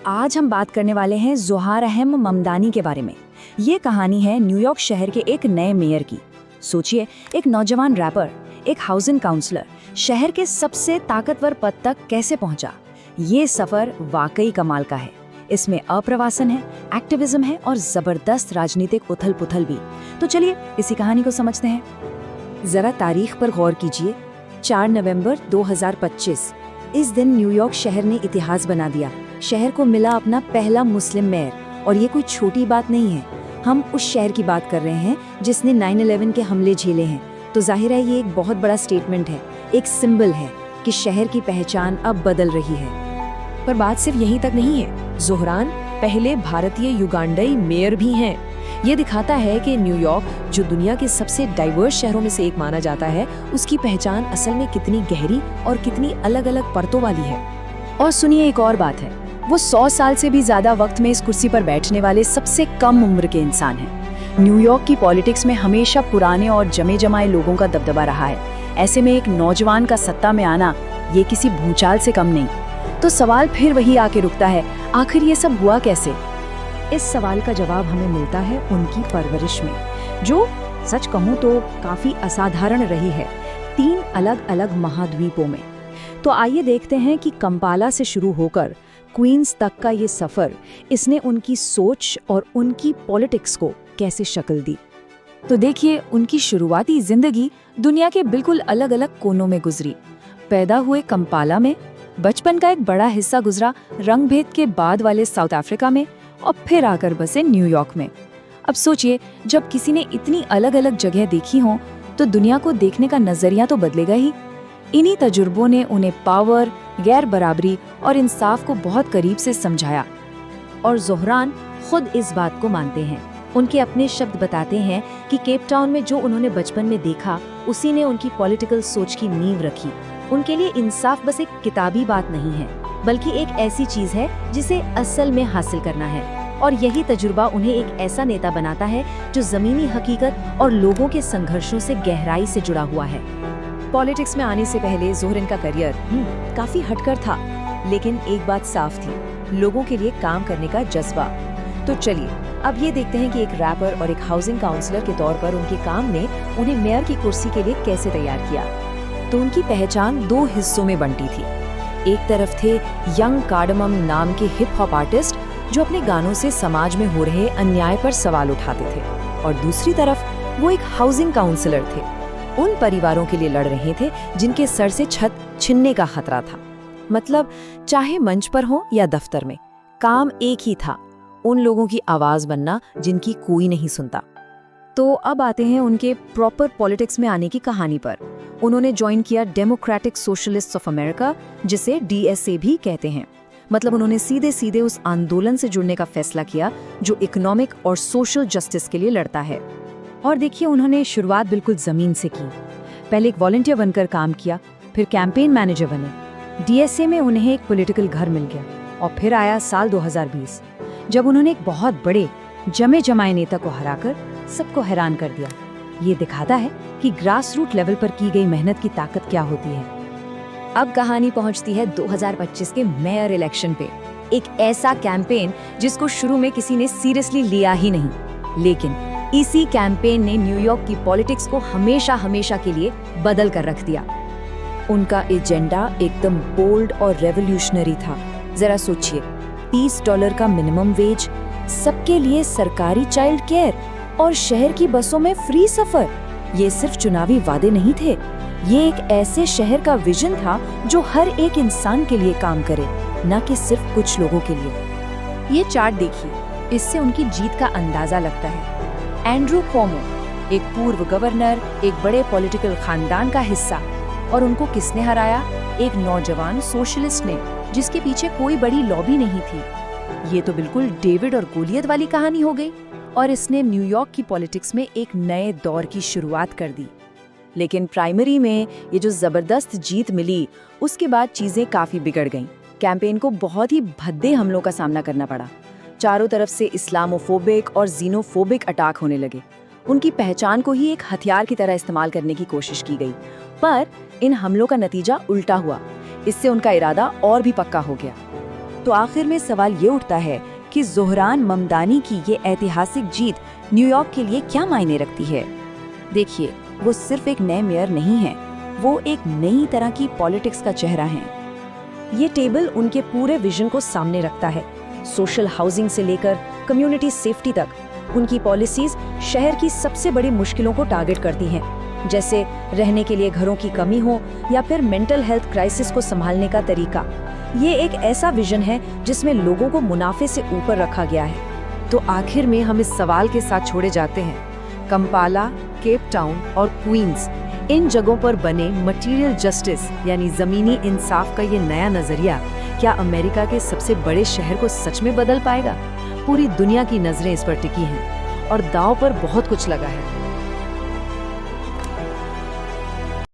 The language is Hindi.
आज हम बात करने वाले हैं ज़ोहार अहम ममदानी के बारे में। ये कहानी है न्यूयॉर्क शहर के एक नए मेयर की। सोचिए, एक नौजवान रैपर, एक हाउसिंग काउंसलर शहर के सबसे ताकतवर पद तक कैसे पहुंचा। ये सफर वाकई कमाल का है। इसमें अप्रवासन है, एक्टिविज्म है और जबरदस्त राजनीतिक उथल पुथल भी। तो चलिए इसी कहानी को समझते हैं। जरा तारीख पर गौर कीजिए। 4 नवंबर 2025। इस दिन न्यूयॉर्क शहर ने इतिहास बना दिया। शहर को मिला अपना पहला मुस्लिम मेयर। और ये कोई छोटी बात नहीं है। हम उस शहर की बात कर रहे हैं जिसने 9/11 के हमले झेले हैं। तो जाहिर है ये एक बहुत बड़ा स्टेटमेंट है, एक सिंबल है कि शहर की पहचान अब बदल रही है। पर बात सिर्फ यहीं तक नहीं है। ज़ोहरान पहले भारतीय युगांडाई मेयर भी हैं। ये दिखाता है कि न्यूयॉर्क, जो दुनिया के सबसे डाइवर्स शहरों में से एक माना जाता है, उसकी पहचान असल में कितनी गहरी और कितनी अलग अलग परतों वाली है। और सुनिए, एक और बात है, वो 100 साल से भी ज्यादा वक्त में इस कुर्सी पर बैठने वाले सबसे कम उम्र के इंसान हैं। न्यूयॉर्क की पॉलिटिक्स में हमेशा पुराने और जमे जमाए लोगों का दबदबा रहा है। ऐसे में एक नौजवान का सत्ता में आना, ये किसी भूचाल से कम नहीं। तो सवाल फिर वही आके रुकता है, आखिर ये सब हुआ कैसे? इस सवाल का जवाब हमें मिलता है उनकी परवरिश में, जो सच कहूँ तो काफी असाधारण रही है, 3 अलग अलग महाद्वीपों में। तो आइए देखते हैं कि कंपाला से शुरू होकर क्वींस तक का ये सफर, इसने उनकी सोच और उनकी पॉलिटिक्स को कैसे शक्ल दी। तो देखिए, उनकी शुरुआती जिंदगी दुनिया के बिल्कुल अलग अलग कोनों में गुजरी। पैदा हुए कंपाला में, बचपन का एक बड़ा हिस्सा गुजरा रंगभेद के बाद वाले साउथ अफ्रीका में और फिर आकर बसे न्यूयॉर्क में। अब सोचिए, जब किसी ने इतनी अलग अलग जगह देखी हो तो दुनिया को देखने का नजरिया तो बदलेगा ही। इन्हीं तजुर्बों ने उन्हें पावर, गैर बराबरी और इंसाफ को बहुत करीब से समझाया। और ज़ोहरान खुद इस बात को मानते हैं। उनके अपने शब्द बताते हैं कि केप टाउन में जो उन्होंने बचपन में देखा, उसी ने उनकी पॉलिटिकल सोच की नींव रखी। उनके लिए इंसाफ बस एक किताबी बात नहीं है, बल्कि एक ऐसी चीज है जिसे असल में हासिल करना है। और यही तजुर्बा उन्हें एक ऐसा नेता बनाता है जो जमीनी हकीकत और लोगों के संघर्षों से गहराई से जुड़ा हुआ है। पॉलिटिक्स में आने से पहले ज़ोहरान का करियर काफी हटकर था, लेकिन एक बात साफ थी, लोगों के लिए काम करने का जज्बा। तो चलिए अब ये देखते हैं कि एक रैपर और एक हाउसिंग काउंसलर के तौर पर उनके काम ने उन्हें मेयर की कुर्सी के लिए कैसे तैयार किया। तो उनकी पहचान 2 हिस्सों में बंटी थी। एक तरफ थे यंग कार्डमम नाम के हिप हॉप आर्टिस्ट, जो अपने गानों से समाज में हो रहे अन्याय पर सवाल उठाते थे, और दूसरी तरफ वो एक हाउसिंग काउंसलर थे, उन परिवारों के लिए लड़ रहे थे जिनके सर से छत छिनने का खतरा था। मतलब चाहे मंच पर हो या दफ्तर में, काम एक ही था, उन लोगों की आवाज बनना जिनकी कोई नहीं सुनता। तो अब आते हैं उनके प्रॉपर पॉलिटिक्स में आने की कहानी पर। उन्होंने ज्वाइन किया डेमोक्रेटिक सोशलिस्ट्स ऑफ अमेरिका, जिसे DSA भी कहते हैं। मतलब उन्होंने सीधे सीधे उस आंदोलन से जुड़ने का फैसला किया जो इकोनॉमिक और सोशल जस्टिस के लिए लड़ता है। और देखिए, उन्होंने शुरुआत बिल्कुल जमीन से की। पहले एक वॉलंटियर बनकर काम किया, फिर कैंपेन मैनेजर बने। DSA में उन्हें एक पॉलिटिकल घर मिल गया। और फिर आया साल 2020, जब उन्होंने एक बहुत बड़े जमे जमाए नेता को हराकर सबको हैरान कर दिया। ये दिखाता है कि ग्रास रूट लेवल पर की गई मेहनत की ताकत क्या होती है। अब कहानी पहुंचती है 2025 के मेयर इलेक्शन पे। एक ऐसा कैंपेन जिसको शुरू में किसी ने सीरियसली लिया ही नहीं, लेकिन इसी कैंपेन ने न्यूयॉर्क की पॉलिटिक्स को हमेशा हमेशा के लिए बदल कर रख दिया। उनका एजेंडा एकदम बोल्ड और रेवोल्यूशनरी था। जरा सोचिए, $30 का मिनिमम वेज, सबके लिए सरकारी चाइल्ड केयर और शहर की बसों में फ्री सफर। ये सिर्फ चुनावी वादे नहीं थे, ये एक ऐसे शहर का विजन था जो हर एक इंसान के लिए काम करे, न कि सिर्फ कुछ लोगों के लिए। ये चार्ट देखिए, इससे उनकी जीत का अंदाजा लगता है। एंड्रू क्वोमो, एक पूर्व गवर्नर, एक बड़े पॉलिटिकल खानदान का हिस्सा, और उनको किसने हराया? एक नौजवान सोशलिस्ट ने, जिसके पीछे कोई बड़ी लॉबी नहीं थी। ये तो बिल्कुल डेविड और गोलियत वाली कहानी हो गई, और इसने न्यूयॉर्क की पॉलिटिक्स में एक नए दौर की शुरुआत कर दी। लेकिन प्राइमरी में ये जो जबरदस्त जीत मिली, उसके बाद चीजें काफी बिगड़ गईं। कैंपेन को बहुत ही भद्दे हमलों का सामना करना पड़ा। चारों तरफ से इस्लामोफोबिक और जीनोफोबिक अटैक होने लगे। उनकी पहचान को ही एक हथियार की तरह इस्तेमाल करने की कोशिश की गई, पर इन हमलों का नतीजा उल्टा हुआ। इससे उनका इरादा और भी पक्का हो गया। तो आखिर में सवाल ये उठता है कि ज़ोहरान ममदानी की ये ऐतिहासिक जीत न्यूयॉर्क के लिए क्या मायने रखती है। देखिए, वो सिर्फ एक नए मेयर नहीं है, वो एक नई तरह की पॉलिटिक्स का चेहरा है। ये टेबल उनके पूरे विजन को सामने रखता है, सोशल हाउसिंग से लेकर कम्युनिटी सेफ्टी तक। उनकी पॉलिसीज शहर की सबसे बड़ी मुश्किलों को टारगेट करती हैं, जैसे रहने के लिए घरों की कमी हो या फिर मेंटल हेल्थ क्राइसिस को संभालने का तरीका। ये एक ऐसा विजन है जिसमें लोगों को मुनाफे से ऊपर रखा गया है। तो आखिर में हम इस सवाल के साथ छोड़े जाते हैं, कंपाला, केप टाउन और क्वींस, इन जगहों पर बने मटेरियल जस्टिस यानी जमीनी इंसाफ का ये नया नजरिया क्या अमेरिका के सबसे बड़े शहर को सच में बदल पाएगा? पूरी दुनिया की नजरें इस पर टिकी हैं और दांव पर बहुत कुछ लगा है।